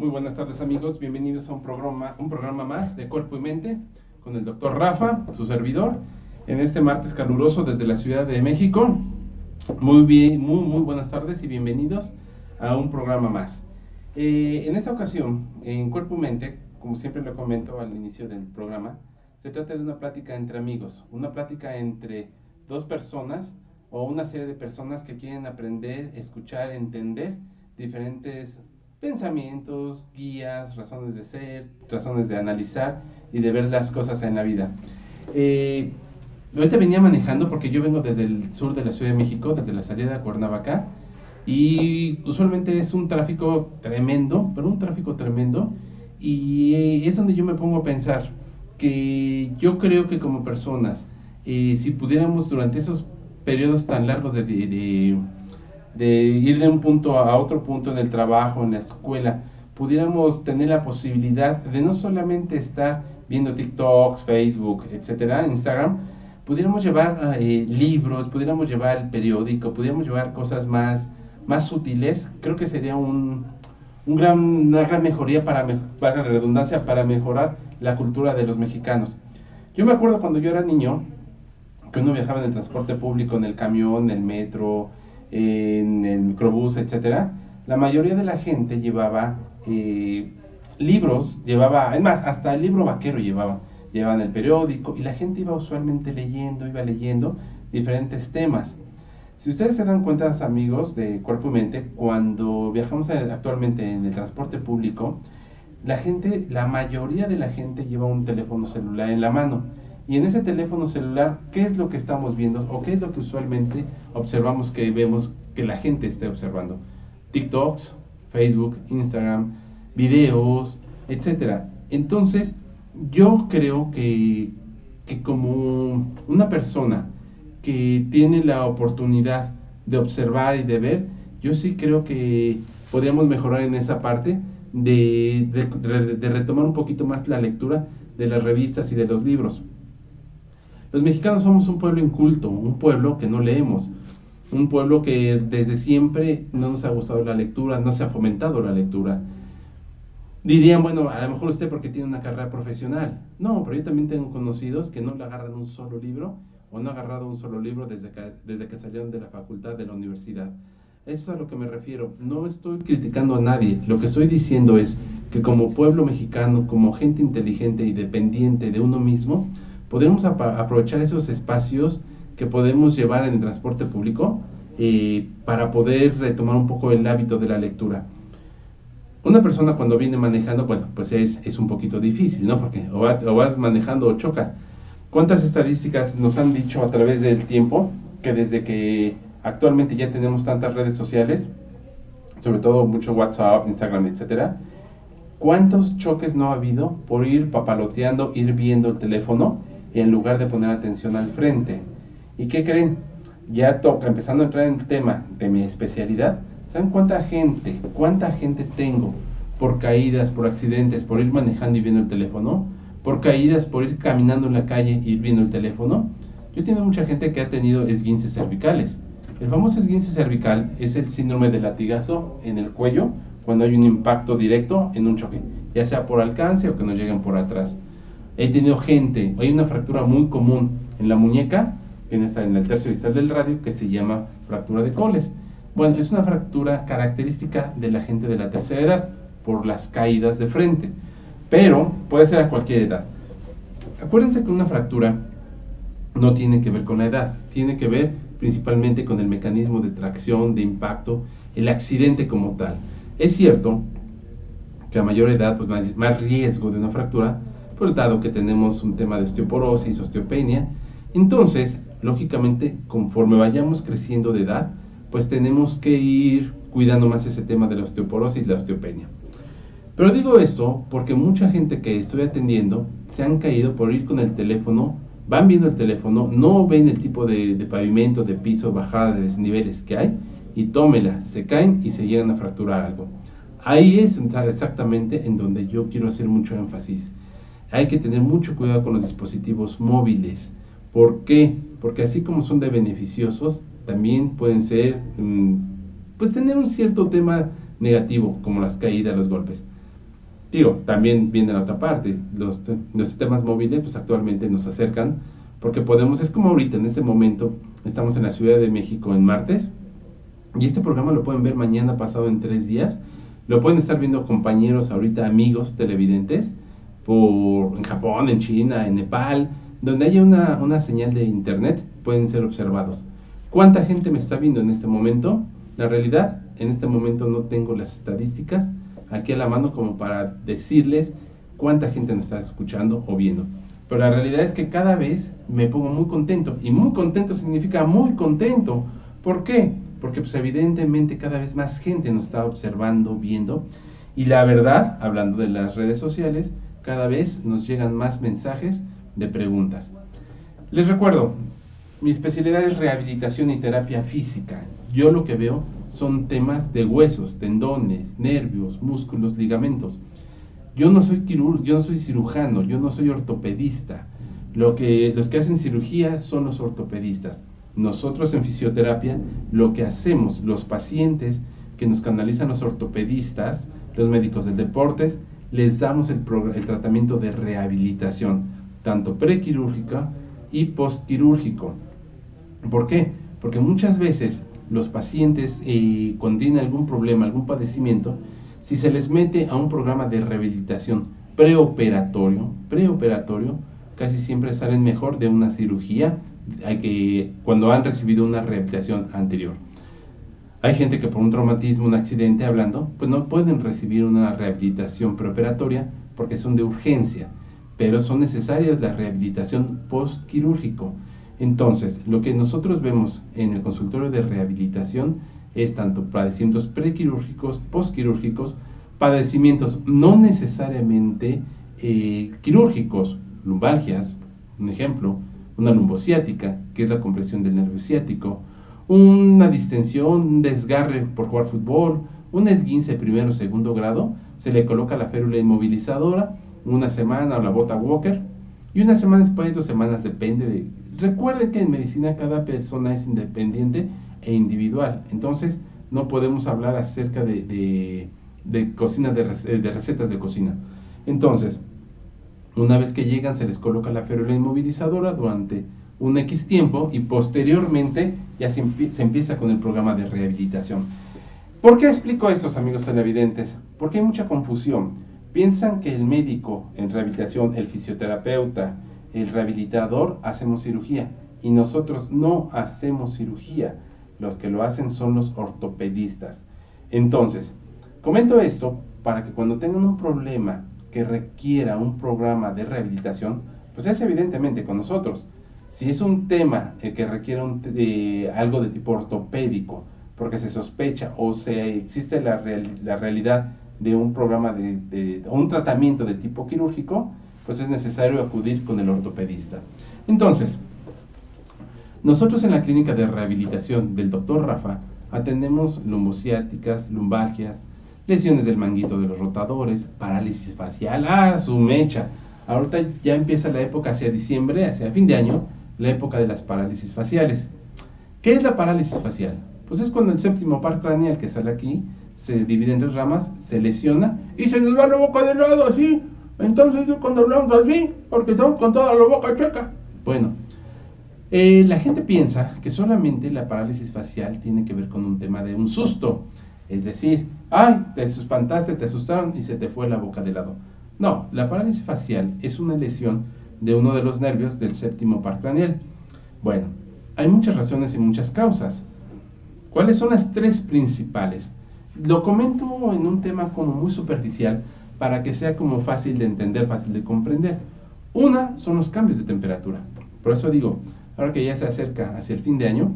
Muy buenas tardes amigos, bienvenidos a un programa más de Cuerpo y Mente con el doctor Rafa, su servidor, en este martes caluroso desde la Ciudad de México. Muy buenas tardes y bienvenidos a un programa más. En esta ocasión, en Cuerpo y Mente, como siempre lo comento al inicio del programa, se trata de una plática entre amigos, una plática entre dos personas o una serie de personas que quieren aprender, escuchar, entender diferentes pensamientos, guías, razones de ser, razones de analizar y de ver las cosas en la vida. Ahorita venía manejando porque yo vengo desde el sur de la Ciudad de México, desde la salida de Cuernavaca, y usualmente es un tráfico tremendo, y es donde yo me pongo a pensar que yo creo que como personas, si pudiéramos durante esos periodos tan largos de ir de un punto a otro punto en el trabajo, en la escuela, pudiéramos tener la posibilidad de no solamente estar viendo TikToks, Facebook, etcétera, Instagram, pudiéramos llevar libros, pudiéramos llevar el periódico, pudiéramos llevar cosas más útiles. Creo que sería una gran mejoría para la redundancia, para mejorar la cultura de los mexicanos. Yo me acuerdo cuando yo era niño, que uno viajaba en el transporte público, en el camión, en el metro, en el microbús, etcétera. La mayoría de la gente llevaba libros, es más, hasta el libro vaquero llevaban el periódico, y la gente iba usualmente iba leyendo diferentes temas. Si ustedes se dan cuenta, amigos de Cuerpo y Mente, cuando viajamos actualmente en el transporte público, la mayoría de la gente lleva un teléfono celular en la mano. Y en ese teléfono celular, ¿qué es lo que estamos viendo? ¿O qué es lo que usualmente observamos que vemos que la gente esté observando? TikToks, Facebook, Instagram, videos, etcétera. Entonces, yo creo que como una persona que tiene la oportunidad de observar y de ver, yo sí creo que podríamos mejorar en esa parte de retomar un poquito más la lectura de las revistas y de los libros. Los mexicanos somos un pueblo inculto, un pueblo que no leemos, un pueblo que desde siempre no nos ha gustado la lectura, no se ha fomentado la lectura. Dirían, bueno, a lo mejor usted porque tiene una carrera profesional. No, pero yo también tengo conocidos que no le agarran un solo libro o no han agarrado un solo libro desde que salieron de la facultad, de la universidad. Eso es a lo que me refiero. No estoy criticando a nadie. Lo que estoy diciendo es que como pueblo mexicano, como gente inteligente y dependiente de uno mismo, podremos aprovechar esos espacios que podemos llevar en el transporte público para poder retomar un poco el hábito de la lectura. Una persona cuando viene manejando, bueno, pues es un poquito difícil, ¿no? Porque o vas manejando o chocas. ¿Cuántas estadísticas nos han dicho a través del tiempo que desde que actualmente ya tenemos tantas redes sociales, sobre todo mucho WhatsApp, Instagram, etcétera, cuántos choques no ha habido por ir papaloteando, ir viendo el teléfono en lugar de poner atención al frente? ¿Y qué creen? Ya toca, empezando a entrar en el tema de mi especialidad, ¿saben cuánta gente tengo por caídas, por accidentes, por ir manejando y viendo el teléfono? Por caídas, por ir caminando en la calle y ir viendo el teléfono. Yo tengo mucha gente que ha tenido esguinces cervicales. El famoso esguince cervical es el síndrome de latigazo en el cuello cuando hay un impacto directo en un choque, ya sea por alcance o que nos lleguen por atrás. He tenido hay una fractura muy común en la muñeca, en el tercio distal del radio, que se llama fractura de Coles. Bueno, es una fractura característica de la gente de la tercera edad, por las caídas de frente, pero puede ser a cualquier edad. Acuérdense que una fractura no tiene que ver con la edad, tiene que ver principalmente con el mecanismo de tracción, de impacto, el accidente como tal. Es cierto que a mayor edad, pues más riesgo de una fractura, pues dado que tenemos un tema de osteoporosis, osteopenia. Entonces, lógicamente, conforme vayamos creciendo de edad, pues tenemos que ir cuidando más ese tema de la osteoporosis y la osteopenia. Pero digo esto porque mucha gente que estoy atendiendo se han caído por ir con el teléfono, van viendo el teléfono, no ven el tipo de pavimento, de piso, bajada de desniveles que hay, y tómela, se caen y se llegan a fracturar algo. Ahí es exactamente en donde yo quiero hacer mucho énfasis. Hay que tener mucho cuidado con los dispositivos móviles. ¿Por qué? Porque así como son de beneficiosos, también pueden ser, pues tener un cierto tema negativo, como las caídas, los golpes. Digo, también viene la otra parte, los sistemas móviles pues actualmente nos acercan porque podemos, es como ahorita en este momento, estamos en la Ciudad de México en martes y este programa lo pueden ver mañana pasado en 3 días, lo pueden estar viendo compañeros ahorita, amigos televidentes, en Japón, en China, en Nepal, donde haya una señal de internet, pueden ser observados. ¿Cuánta gente me está viendo en este momento? La realidad, en este momento no tengo las estadísticas aquí a la mano como para decirles cuánta gente nos está escuchando o viendo. Pero la realidad es que cada vez me pongo muy contento. Y muy contento significa muy contento. ¿Por qué? Porque pues evidentemente cada vez más gente nos está observando, viendo. Y la verdad, hablando de las redes sociales, cada vez nos llegan más mensajes de preguntas. Les recuerdo, mi especialidad es rehabilitación y terapia física. Yo lo que veo son temas de huesos, tendones, nervios, músculos, ligamentos. Yo no soy yo no soy cirujano, yo no soy ortopedista. Los que hacen cirugía son los ortopedistas. Nosotros en fisioterapia, lo que hacemos, los pacientes que nos canalizan los ortopedistas, los médicos del deporte, les damos el tratamiento de rehabilitación, tanto prequirúrgica y postquirúrgico. ¿Por qué? Porque muchas veces los pacientes, cuando tienen algún problema, algún padecimiento, si se les mete a un programa de rehabilitación preoperatorio, casi siempre salen mejor de una cirugía cuando han recibido una rehabilitación anterior. Hay gente que por un traumatismo, un accidente hablando, pues no pueden recibir una rehabilitación preoperatoria porque son de urgencia, pero son necesarias la rehabilitación postquirúrgico. Entonces, lo que nosotros vemos en el consultorio de rehabilitación es tanto padecimientos prequirúrgicos, postquirúrgicos, padecimientos no necesariamente quirúrgicos, lumbalgias, un ejemplo, una lumbociática, que es la compresión del nervio ciático, una distensión, un desgarre por jugar fútbol, un esguince primero o segundo grado, se le coloca la férula inmovilizadora, una semana o la bota Walker, y una semana después, 2 semanas, depende de... Recuerden que en medicina cada persona es independiente e individual, entonces no podemos hablar acerca de cocina, de recetas de cocina. Entonces, una vez que llegan se les coloca la férula inmovilizadora durante un X tiempo y posteriormente ya se empieza con el programa de rehabilitación. ¿Por qué explico esto, amigos televidentes? Porque hay mucha confusión. Piensan que el médico en rehabilitación, el fisioterapeuta, el rehabilitador, hacemos cirugía y nosotros no hacemos cirugía. Los que lo hacen son los ortopedistas. Entonces, comento esto para que cuando tengan un problema que requiera un programa de rehabilitación, pues es evidentemente con nosotros. Si es un tema que requiere algo de tipo ortopédico, porque se sospecha o existe la realidad de un programa o un tratamiento de tipo quirúrgico, pues es necesario acudir con el ortopedista. Entonces, nosotros en la clínica de rehabilitación del Dr. Rafa atendemos lumbociáticas, lumbalgias, lesiones del manguito de los rotadores, parálisis facial, su mecha. Ahorita ya empieza la época hacia diciembre, hacia fin de año, la época de las parálisis faciales. ¿Qué es la parálisis facial? Pues es cuando el séptimo par craneal que sale aquí se divide en 3 ramas, se lesiona y se nos va la boca de lado así. Entonces cuando hablamos así, porque estamos con toda la boca chueca. Bueno, la gente piensa que solamente la parálisis facial tiene que ver con un tema de un susto. Es decir, te espantaste, te asustaron y se te fue la boca de lado. No, la parálisis facial es una lesión de uno de los nervios del séptimo par craneal. Bueno, hay muchas razones y muchas causas. ¿Cuáles son las 3 principales? Lo comento en un tema como muy superficial para que sea como fácil de entender, fácil de comprender. Una son los cambios de temperatura. Por eso digo, ahora que ya se acerca hacia el fin de año,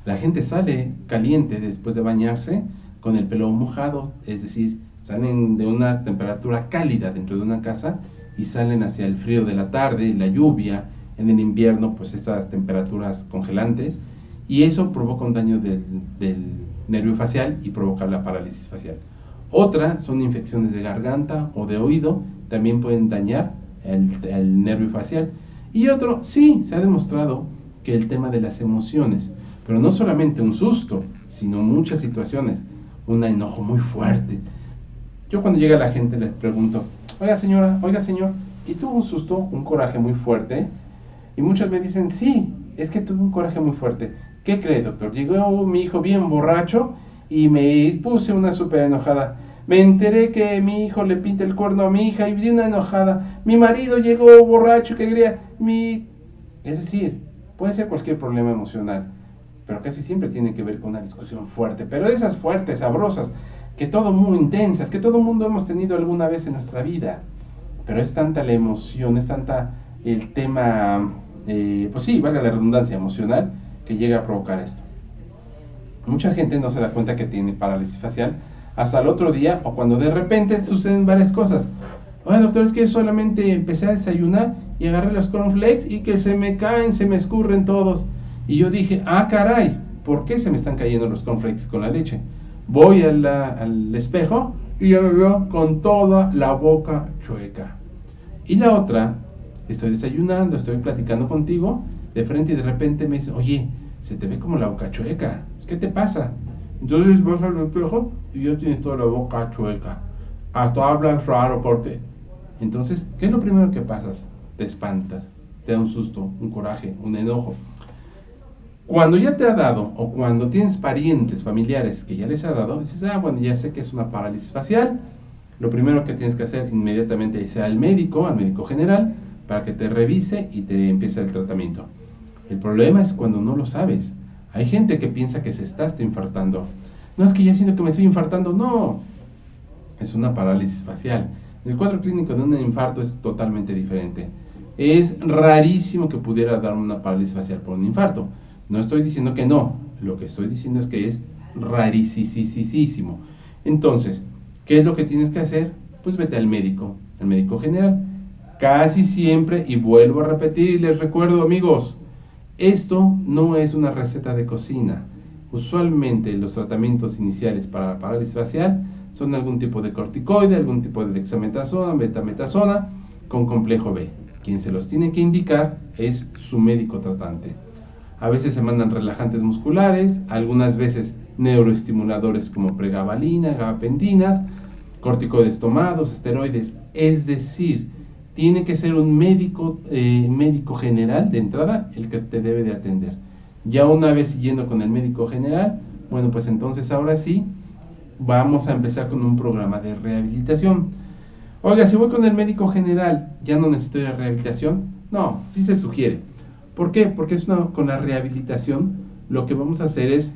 la gente sale caliente después de bañarse, con el pelo mojado, es decir, salen de una temperatura cálida dentro de una casa y salen hacia el frío de la tarde, la lluvia, en el invierno, pues estas temperaturas congelantes, y eso provoca un daño del nervio facial y provoca la parálisis facial. Otra son infecciones de garganta o de oído, también pueden dañar el nervio facial. Y otro, sí, se ha demostrado que el tema de las emociones, pero no solamente un susto, sino muchas situaciones, un enojo muy fuerte, Yo cuando llega la gente les pregunto, oiga señora, oiga señor, ¿y tuvo un susto, un coraje muy fuerte? Y muchos me dicen, sí, es que tuve un coraje muy fuerte. ¿Qué cree, doctor? Llegó mi hijo bien borracho y me puse una súper enojada. Me enteré que mi hijo le pinta el cuerno a mi hija y vi una enojada. Mi marido llegó borracho que quería Es decir, puede ser cualquier problema emocional, pero casi siempre tiene que ver con una discusión fuerte, pero de esas fuertes, sabrosas, que todo mundo intensas, que todo mundo hemos tenido alguna vez en nuestra vida. Pero es tanta la emoción, es tanta el tema, pues sí, valga la redundancia emocional, que llega a provocar esto. Mucha gente no se da cuenta que tiene parálisis facial hasta el otro día o cuando de repente suceden varias cosas. Oye, doctor, es que solamente empecé a desayunar y agarré los cornflakes y que se me caen, se me escurren todos. Y yo dije, ah, caray, ¿por qué se me están cayendo los cornflakes con la leche? Voy al espejo y ya me veo con toda la boca chueca. Y la otra, estoy desayunando, estoy platicando contigo, de frente y de repente me dice, oye, se te ve como la boca chueca, ¿qué te pasa? Entonces vas al espejo y ya tienes toda la boca chueca. Hasta hablas raro porque... Entonces, ¿qué es lo primero que pasas? Te espantas, te da un susto, un coraje, un enojo. Cuando ya te ha dado, o cuando tienes parientes, familiares que ya les ha dado, dices, ah, bueno, ya sé que es una parálisis facial. Lo primero que tienes que hacer inmediatamente es ir al médico general, para que te revise y te empiece el tratamiento. El problema es cuando no lo sabes. Hay gente que piensa que se está infartando. No, es que ya siento que me estoy infartando. No, es una parálisis facial. El cuadro clínico de un infarto es totalmente diferente. Es rarísimo que pudiera dar una parálisis facial por un infarto. No estoy diciendo que no, lo que estoy diciendo es que es rarísimo. Entonces, ¿qué es lo que tienes que hacer? Pues vete al médico general. Casi siempre, y vuelvo a repetir y les recuerdo, amigos, esto no es una receta de cocina. Usualmente los tratamientos iniciales para la parálisis facial son algún tipo de corticoide, algún tipo de dexametasona, betametasona con complejo B. Quien se los tiene que indicar es su médico tratante. A veces se mandan relajantes musculares, algunas veces neuroestimuladores como pregabalina, gabapendinas, corticoides tomados, esteroides. Es decir, tiene que ser un médico general de entrada el que te debe de atender. Ya una vez siguiendo con el médico general, bueno, pues entonces ahora sí, vamos a empezar con un programa de rehabilitación. Oiga, si voy con el médico general, ¿ya no necesito ir a rehabilitación? No, sí se sugiere. ¿Por qué? Porque con la rehabilitación lo que vamos a hacer es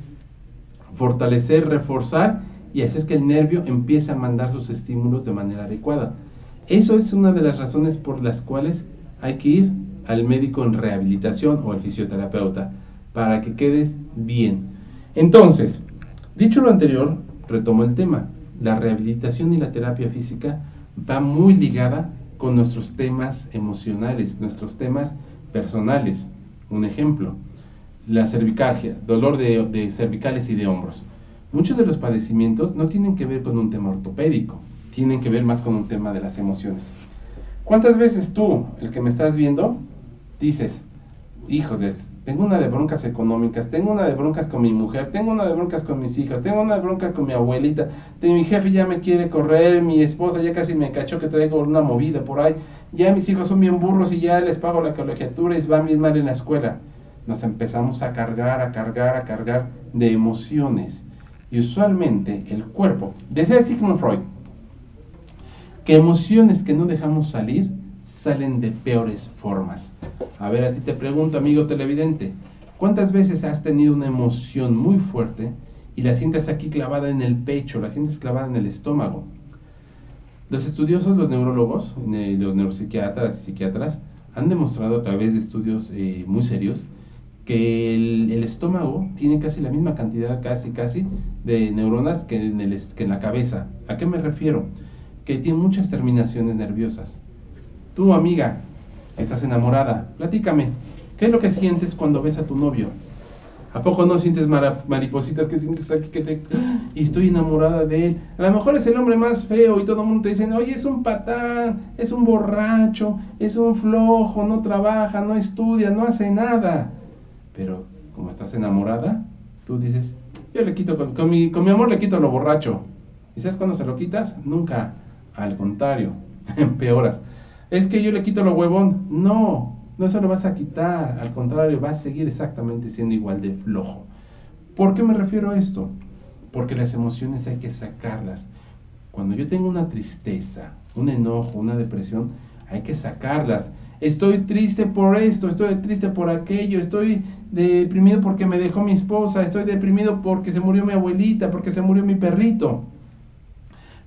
fortalecer, reforzar y hacer que el nervio empiece a mandar sus estímulos de manera adecuada. Eso es una de las razones por las cuales hay que ir al médico en rehabilitación o al fisioterapeuta para que quedes bien. Entonces, dicho lo anterior, retomo el tema. La rehabilitación y la terapia física va muy ligada con nuestros temas emocionales, nuestros temas personales. Un ejemplo, la cervicalgia, dolor de cervicales y de hombros. Muchos de los padecimientos no tienen que ver con un tema ortopédico, tienen que ver más con un tema de las emociones. ¿Cuántas veces tú, el que me estás viendo, dices, híjoles, tengo una de broncas económicas, tengo una de broncas con mi mujer, tengo una de broncas con mis hijas, tengo una de broncas con mi abuelita, mi jefe ya me quiere correr, mi esposa ya casi me cachó que traigo una movida por ahí, ya mis hijos son bien burros y ya les pago la colegiatura y van bien mal en la escuela? Nos empezamos a cargar de emociones. Y usualmente el cuerpo, decía Sigmund Freud, que emociones que no dejamos salir, salen de peores formas. A ver, a ti te pregunto, amigo televidente, ¿cuántas veces has tenido una emoción muy fuerte y la sientes aquí clavada en el pecho, la sientes clavada en el estómago? Los estudiosos, los neurólogos, los neuropsiquiatras y psiquiatras han demostrado a través de estudios muy serios que el estómago tiene casi la misma cantidad, casi, de neuronas que en la cabeza. ¿A qué me refiero? Que tiene muchas terminaciones nerviosas. Tú, amiga, estás enamorada, platícame, ¿qué es lo que sientes cuando ves a tu novio? ¿A poco no sientes maripositas que sientes aquí y estoy enamorada de él? A lo mejor es el hombre más feo y todo el mundo te dice, oye, es un patán, es un borracho, es un flojo, no trabaja, no estudia, no hace nada. Pero como estás enamorada, tú dices, yo le quito, con mi amor le quito lo borracho. ¿Y sabes cuándo se lo quitas? Nunca, al contrario, empeoras. Es que yo le quito lo huevón. No, no se lo vas a quitar, al contrario, vas a seguir exactamente siendo igual de flojo. ¿Por qué me refiero a esto? Porque las emociones hay que sacarlas. Cuando yo tengo una tristeza, un enojo, una depresión, hay que sacarlas. Estoy triste por esto, estoy triste por aquello, estoy deprimido porque me dejó mi esposa, estoy deprimido porque se murió mi abuelita, porque se murió mi perrito.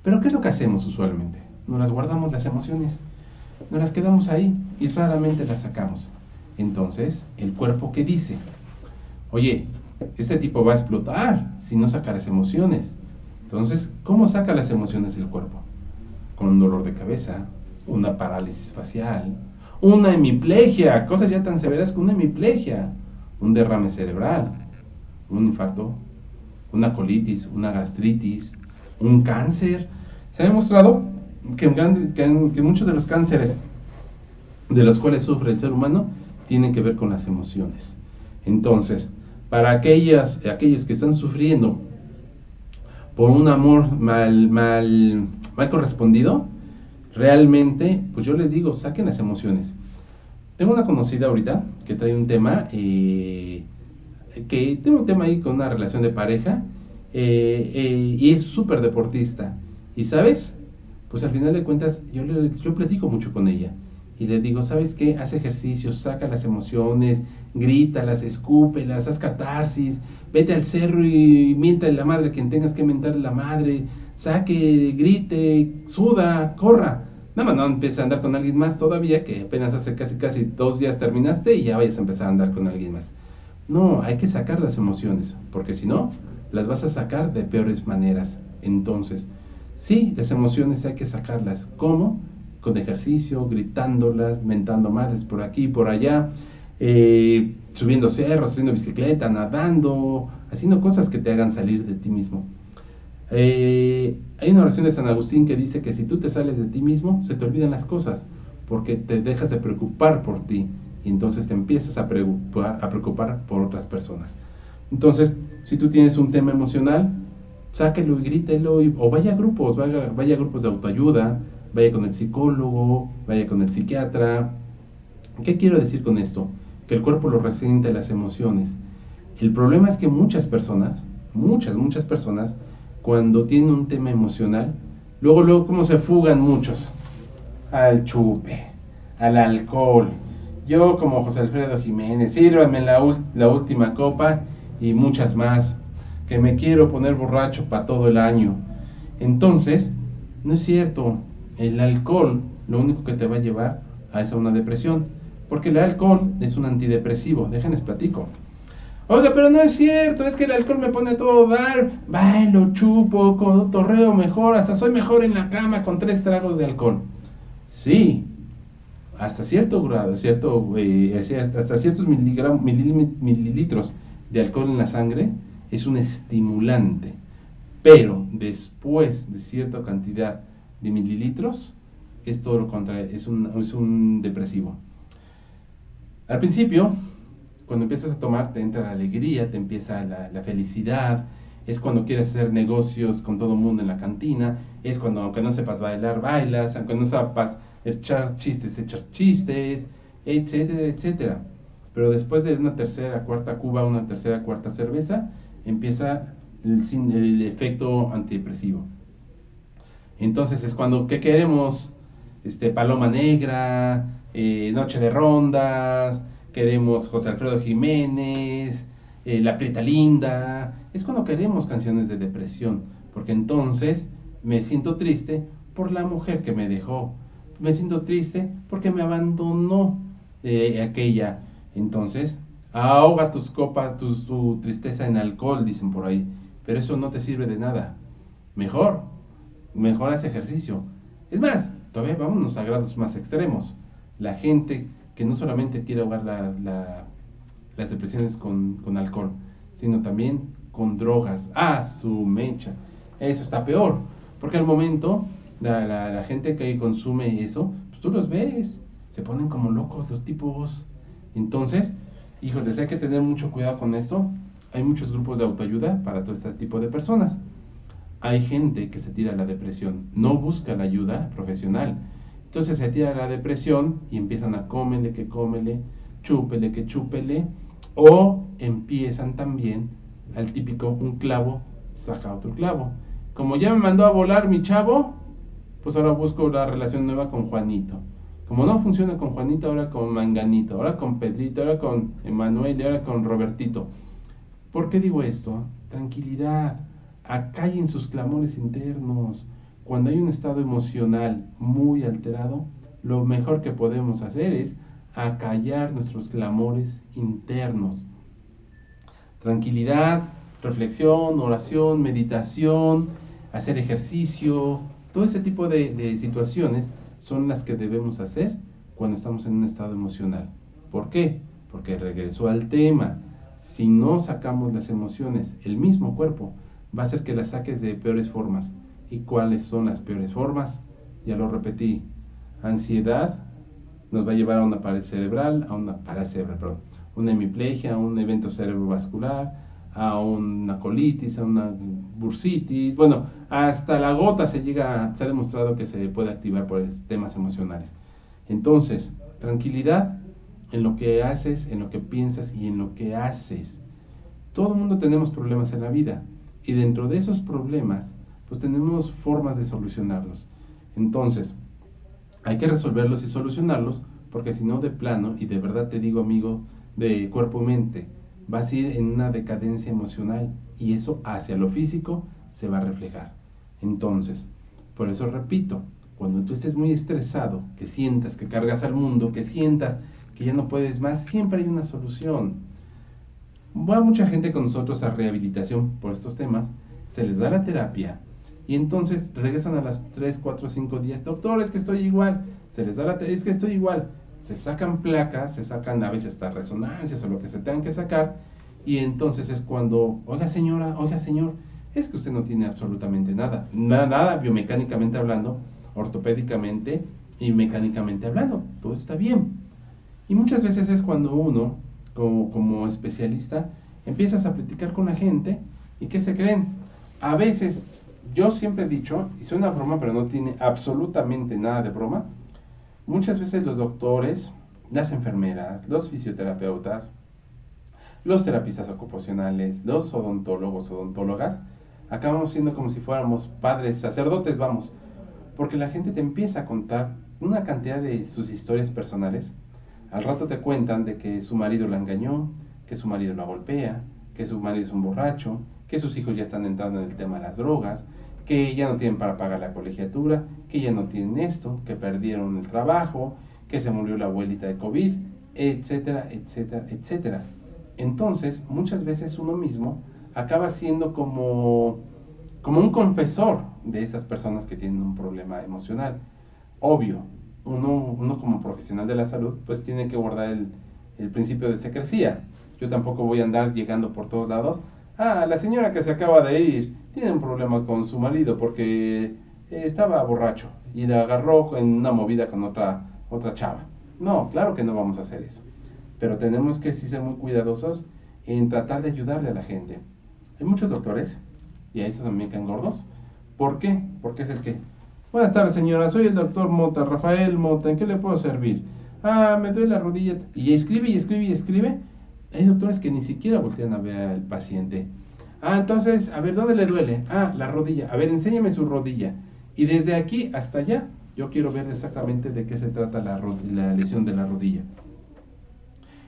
Pero ¿qué es lo que hacemos usualmente? Nos las guardamos las emociones, nos las quedamos ahí y raramente las sacamos. Entonces, el cuerpo, ¿qué dice? Oye, este tipo va a explotar si no saca las emociones. Entonces, ¿cómo saca las emociones el cuerpo? Con un dolor de cabeza, una parálisis facial, una hemiplegia, cosas ya tan severas como una hemiplegia, un derrame cerebral, un infarto, una colitis, una gastritis, un cáncer. Se ha demostrado que muchos de los cánceres de los cuales sufre el ser humano tienen que ver con las emociones. Entonces, para aquellos que están sufriendo por un amor mal correspondido, realmente, pues yo les digo, saquen las emociones. Tengo una conocida ahorita que trae un tema, ahí con una relación de pareja, y es súper deportista. Y ¿sabes? Pues al final de cuentas, yo platico mucho con ella. Y le digo, ¿sabes qué? Haz ejercicios, saca las emociones, grítalas, escúpelas, haz catarsis, vete al cerro y miéntale la madre quien tengas que mentarle la madre, saque, grite, suda, corra. Nada más no empieces a andar con alguien más todavía, que apenas hace casi 2 días terminaste y ya vayas a empezar a andar con alguien más. No, hay que sacar las emociones, porque si no, las vas a sacar de peores maneras. Entonces, sí, las emociones hay que sacarlas. ¿Cómo? Con ejercicio, gritándolas, mentando madres por aquí y por allá, subiendo cerros, haciendo bicicleta, nadando, haciendo cosas que te hagan salir de ti mismo. Hay una oración de San Agustín que dice que si tú te sales de ti mismo, se te olvidan las cosas, porque te dejas de preocupar por ti, y entonces te empiezas a preocupar por otras personas. Entonces, si tú tienes un tema emocional, sáquelo y grítelo, o vaya a grupos de autoayuda, vaya con el psicólogo, vaya con el psiquiatra. ¿Qué quiero decir con esto? Que el cuerpo lo resiente las emociones. El problema es que muchas personas, cuando tienen un tema emocional, luego como se fugan muchos al chupe, al alcohol. Yo como José Alfredo Jiménez, sírvame la última copa y muchas más, que me quiero poner borracho para todo el año. Entonces, no es cierto. El alcohol lo único que te va a llevar a una depresión, porque el alcohol es un antidepresivo. Déjenles platico. Oiga, pero no es cierto, es que el alcohol me pone a todo dar, bailo, chupo, cotorreo mejor, hasta soy mejor en la cama con 3 tragos de alcohol. Sí, hasta cierto grado, hasta ciertos mililitros de alcohol en la sangre es un estimulante, pero después de cierta cantidad de mililitros es todo lo contrario, es un depresivo. Al principio, cuando empiezas a tomar, te entra la alegría, te empieza la felicidad, es cuando quieres hacer negocios con todo el mundo en la cantina, es cuando, aunque no sepas bailar, bailas, aunque no sepas echar chistes, etcétera, etcétera. Pero después de una tercera, cuarta cuba, una tercera, cuarta cerveza, empieza el efecto antidepresivo. Entonces es cuando, ¿qué queremos? Paloma Negra, Noche de Rondas, queremos José Alfredo Jiménez, La Prieta Linda. Es cuando queremos canciones de depresión, porque entonces me siento triste por la mujer que me dejó, me siento triste porque me abandonó aquella. Entonces, ahoga tus copas, tu tristeza en alcohol, dicen por ahí, pero eso no te sirve de nada. Mejor haz ejercicio. Es más, todavía vámonos a grados más extremos. La gente que no solamente quiere ahogar las depresiones con alcohol, sino también con drogas. Su mecha. Eso está peor, porque al momento la gente que consume eso, pues tú los ves, se ponen como locos los tipos. Entonces, híjoles, hay que tener mucho cuidado con esto. Hay muchos grupos de autoayuda para todo este tipo de personas. hay gente que se tira a la depresión, no busca la ayuda profesional. Entonces se tira a la depresión y empiezan a cómele, chúpele, que chúpele, o empiezan también al típico un clavo saca otro clavo. Como ya me mandó a volar mi chavo, pues ahora busco la relación nueva con Juanito. Como no funciona con Juanito, ahora con Manganito, ahora con Pedrito, ahora con Emanuel y ahora con Robertito. ¿Por qué digo esto? Tranquilidad, acallen sus clamores internos. Cuando hay un estado emocional muy alterado, lo mejor que podemos hacer es acallar nuestros clamores internos. Tranquilidad, reflexión, oración, meditación, hacer ejercicio, todo ese tipo de situaciones son las que debemos hacer cuando estamos en un estado emocional. ¿Por qué? Porque regresó al tema. Si no sacamos las emociones, el mismo cuerpo va a hacer que las saques de peores formas. ¿Y cuáles son las peores formas? Ya lo repetí. Ansiedad nos va a llevar a una pared cerebral, una hemiplegia, a un evento cerebrovascular, a una colitis, a una bursitis. Bueno, hasta la gota se ha demostrado que se puede activar por temas emocionales. Entonces, tranquilidad en lo que haces, en lo que piensas y en lo que haces. Todo el mundo tenemos problemas en la vida y dentro de esos problemas, pues tenemos formas de solucionarlos. Entonces, hay que resolverlos y solucionarlos porque si no de plano, y de verdad te digo amigo de cuerpo y mente, vas a ir en una decadencia emocional y eso hacia lo físico se va a reflejar. Entonces, por eso repito, cuando tú estés muy estresado, que sientas que cargas al mundo, que sientas que ya no puedes más, siempre hay una solución. Va mucha gente con nosotros a rehabilitación por estos temas, se les da la terapia y entonces regresan a las 3, 4, 5 días, doctor, es que estoy igual, se les da la terapia, es que estoy igual, se sacan placas, se sacan a veces hasta resonancias o lo que se tengan que sacar y entonces es cuando, oiga señora, oiga señor, es que usted no tiene absolutamente nada, nada biomecánicamente hablando, ortopédicamente y mecánicamente hablando, todo está bien. Y muchas veces es cuando uno, como especialista, empiezas a platicar con la gente y ¿qué se creen? A veces, yo siempre he dicho, y suena broma, pero no tiene absolutamente nada de broma, muchas veces los doctores, las enfermeras, los fisioterapeutas, los terapistas ocupacionales, los odontólogos, odontólogas, acabamos siendo como si fuéramos padres, sacerdotes, vamos, porque la gente te empieza a contar una cantidad de sus historias personales. Al rato te cuentan de que su marido la engañó, que su marido la golpea, que su marido es un borracho, que sus hijos ya están entrando en el tema de las drogas, que ya no tienen para pagar la colegiatura, que ya no tienen esto, que perdieron el trabajo, que se murió la abuelita de COVID, etcétera, etcétera, etcétera. Entonces, muchas veces uno mismo acaba siendo como un confesor de esas personas que tienen un problema emocional. Obvio, uno como profesional de la salud, pues tiene que guardar el principio de secrecía. Yo tampoco voy a andar llegando por todos lados. Ah, la señora que se acaba de ir tiene un problema con su marido porque estaba borracho y la agarró en una movida con otra chava. No, claro que no vamos a hacer eso. Pero tenemos que sí ser muy cuidadosos en tratar de ayudarle a la gente. Hay muchos doctores, y a esos también caen gordos. ¿Por qué? Porque es el que. Buenas tardes, señora, soy el doctor Mota, Rafael Mota, ¿en qué le puedo servir? Ah, me duele la rodilla. Y escribe, y escribe, y escribe. Hay doctores que ni siquiera voltean a ver al paciente. Ah, entonces, a ver, ¿dónde le duele? Ah, la rodilla. A ver, enséñame su rodilla. Y desde aquí hasta allá, yo quiero ver exactamente de qué se trata la lesión de la rodilla.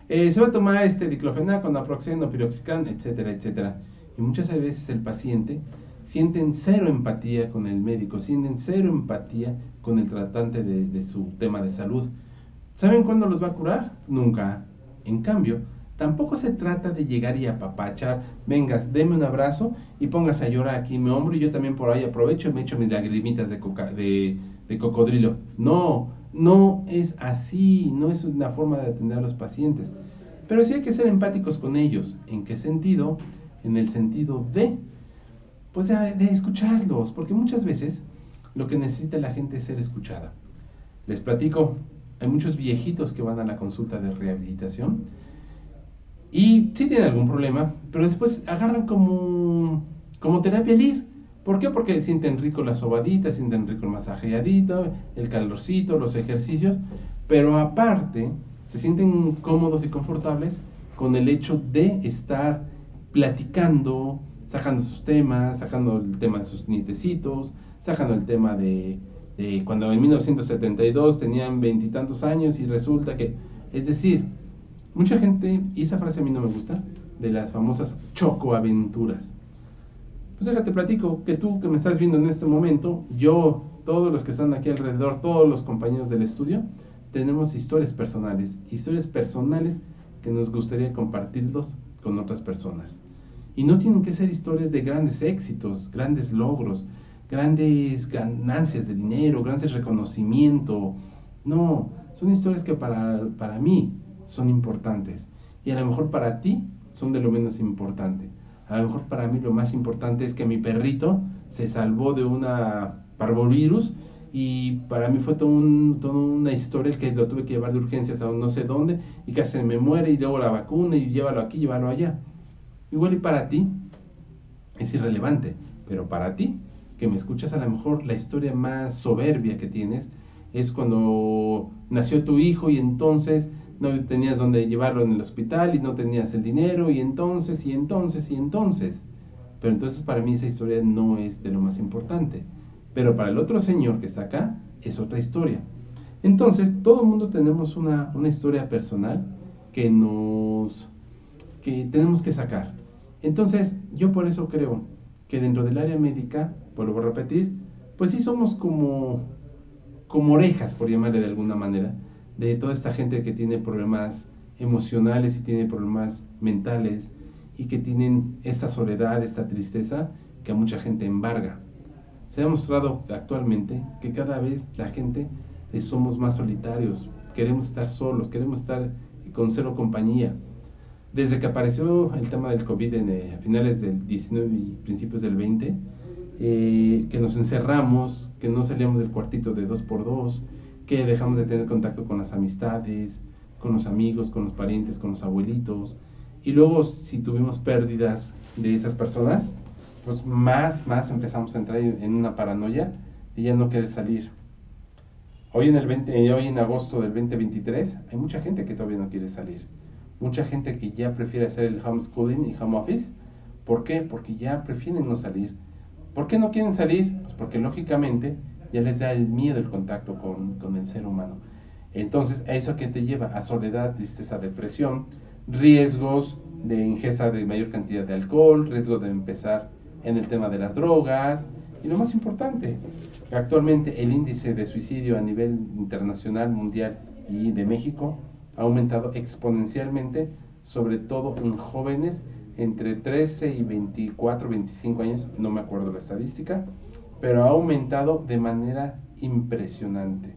Se va a tomar diclofenac, naproxeno, piroxicam, etcétera, etcétera. Y muchas veces el paciente sienten cero empatía con el médico, sienten cero empatía con el tratante de su tema de salud. ¿Saben cuándo los va a curar? Nunca. En cambio, tampoco se trata de llegar y apapachar, venga, deme un abrazo y póngase a llorar aquí en mi hombro y yo también por ahí aprovecho y me echo mis lagrimitas de cocodrilo. No, no es así, no es una forma de atender a los pacientes. Pero sí hay que ser empáticos con ellos. ¿En qué sentido? En el sentido de escucharlos, porque muchas veces lo que necesita la gente es ser escuchada. Les platico, hay muchos viejitos que van a la consulta de rehabilitación y sí tienen algún problema, pero después agarran como terapia al ir, ¿Por qué? Porque sienten rico la sobadita, sienten rico el masajeadito, el calorcito, los ejercicios, pero aparte se sienten cómodos y confortables con el hecho de estar platicando, sacando sus temas, sacando el tema de sus nietecitos, sacando el tema de cuando en 1972 tenían veintitantos años y resulta que, es decir, mucha gente, y esa frase a mí no me gusta, de las famosas chocoaventuras. Pues déjate platico que tú que me estás viendo en este momento, yo, todos los que están aquí alrededor, todos los compañeros del estudio, tenemos historias personales que nos gustaría compartirlos con otras personas. Y no tienen que ser historias de grandes éxitos, grandes logros, grandes ganancias de dinero, grandes reconocimiento. No, son historias que para mí son importantes. Y a lo mejor para ti son de lo menos importante. A lo mejor para mí lo más importante es que mi perrito se salvó de una parvovirus y para mí fue toda una historia el que lo tuve que llevar de urgencias a no sé dónde y casi me muere y luego la vacuna y llévalo aquí, llévalo allá. Igual y para ti es irrelevante, pero para ti, que me escuchas, a lo mejor la historia más soberbia que tienes es cuando nació tu hijo y entonces no tenías dónde llevarlo en el hospital y no tenías el dinero y entonces y entonces y entonces. Pero entonces para mí esa historia no es de lo más importante. Pero para el otro señor que está acá es otra historia. Entonces todo el mundo tenemos una historia personal que que tenemos que sacar. Entonces, yo por eso creo que dentro del área médica, vuelvo a repetir, pues sí somos como orejas, por llamarle de alguna manera, de toda esta gente que tiene problemas emocionales y tiene problemas mentales y que tienen esta soledad, esta tristeza que a mucha gente embarga. Se ha demostrado actualmente que cada vez la gente somos más solitarios, queremos estar solos, queremos estar con cero compañía. Desde que apareció el tema del COVID a finales del 19 y principios del 20, que nos encerramos, que no salíamos del cuartito de 2x2, que dejamos de tener contacto con las amistades, con los amigos, con los parientes, con los abuelitos. Y luego si tuvimos pérdidas de esas personas, pues más empezamos a entrar en una paranoia de ya no querer salir. Hoy en agosto del 2023 hay mucha gente que todavía no quiere salir. Mucha gente que ya prefiere hacer el homeschooling y home office. ¿Por qué? Porque ya prefieren no salir. ¿Por qué no quieren salir? Pues porque lógicamente ya les da el miedo el contacto con el ser humano. Entonces, ¿a eso qué te lleva? A soledad, tristeza, depresión, riesgos de ingesta de mayor cantidad de alcohol, riesgo de empezar en el tema de las drogas. Y lo más importante, actualmente el índice de suicidio a nivel internacional, mundial y de México ha aumentado exponencialmente, sobre todo en jóvenes entre 13 y 24, 25 años, no me acuerdo la estadística, pero ha aumentado de manera impresionante.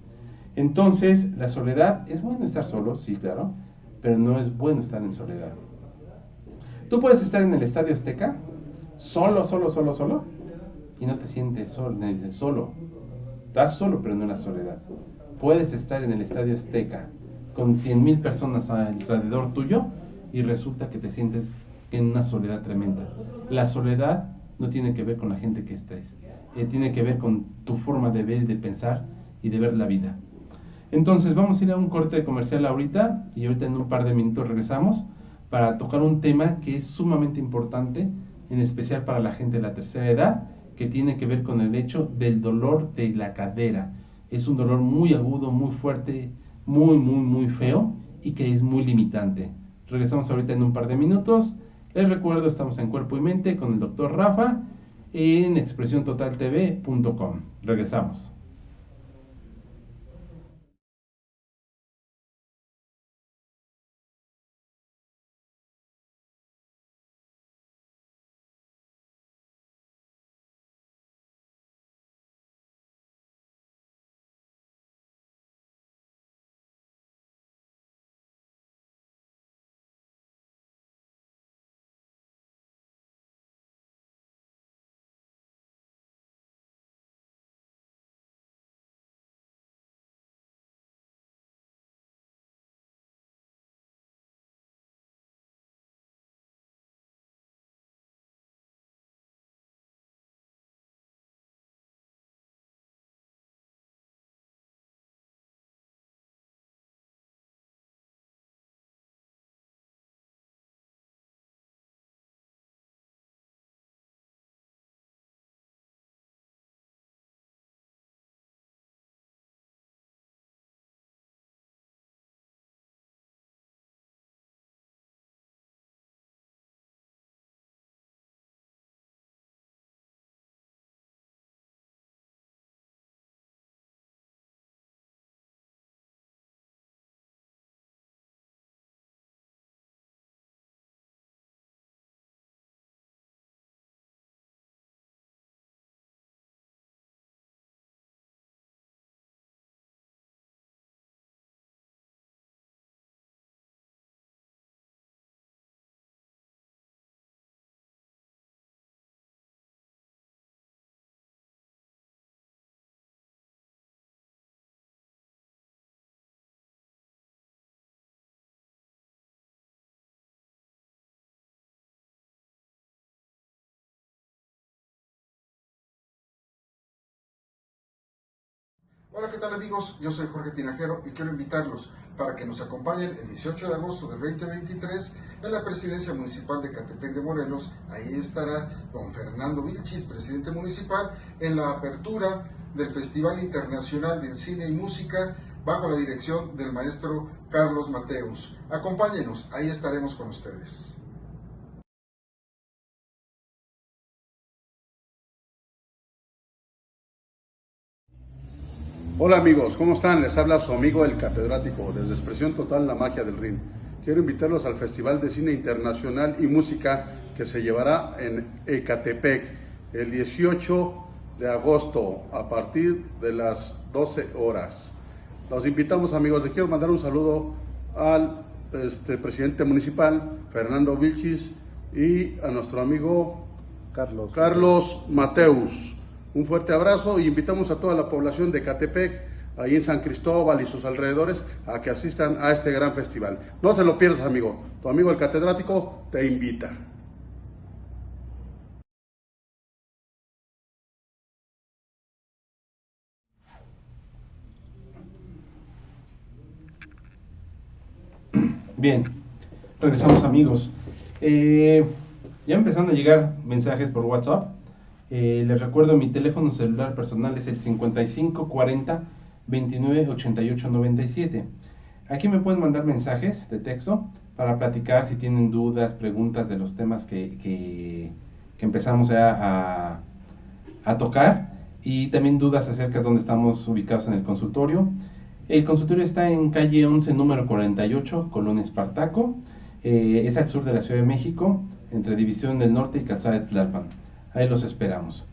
Entonces, la soledad, es bueno estar solo, sí, claro, pero no es bueno estar en soledad. Tú puedes estar en el Estadio Azteca, solo, y no te sientes solo, no dices solo. Estás solo, pero no en la soledad. Puedes estar en el Estadio Azteca con 100,000 personas alrededor tuyo y resulta que te sientes en una soledad tremenda. La soledad no tiene que ver con la gente que estés, tiene que ver con tu forma de ver y de pensar y de ver la vida. Entonces vamos a ir a un corte comercial ahorita y ahorita en un par de minutos regresamos para tocar un tema que es sumamente importante, en especial para la gente de la tercera edad, que tiene que ver con el hecho del dolor de la cadera. Es un dolor muy agudo, muy fuerte, muy feo y que es muy limitante. Regresamos ahorita en un par de minutos. Les recuerdo, estamos en Cuerpo y Mente con el doctor Rafa en expresiontotaltv.com. Regresamos. Hola, ¿qué tal amigos? Yo soy Jorge Tinajero y quiero invitarlos para que nos acompañen el 18 de agosto del 2023 en la Presidencia Municipal de Ecatepec de Morelos. Ahí estará don Fernando Vilchis, presidente municipal, en la apertura del Festival Internacional del Cine y Música bajo la dirección del maestro Carlos Mateus. Acompáñenos, ahí estaremos con ustedes. Hola amigos, ¿cómo están? Les habla su amigo el catedrático desde Expresión Total, la magia del Rin. Quiero invitarlos al Festival de Cine Internacional y Música que se llevará en Ecatepec el 18 de agosto a partir de las 12 horas. Los invitamos amigos, les quiero mandar un saludo al presidente municipal, Fernando Vilchis, y a nuestro amigo Carlos Mateus. Un fuerte abrazo y invitamos a toda la población de Ecatepec, ahí en San Cristóbal y sus alrededores, a que asistan a este gran festival. No se lo pierdas, amigo. Tu amigo el catedrático te invita. Bien, regresamos amigos. Ya empezando a llegar mensajes por WhatsApp. Les recuerdo, mi teléfono celular personal es el 55 40 29 88 97. Aquí me pueden mandar mensajes de texto para platicar si tienen dudas, preguntas de los temas que empezamos a tocar, y también dudas acerca de dónde estamos ubicados en el consultorio. El consultorio está en calle 11, número 48, Colonia Espartaco. Es al sur de la Ciudad de México, entre División del Norte y Calzada de Tlalpan. Ahí los esperamos.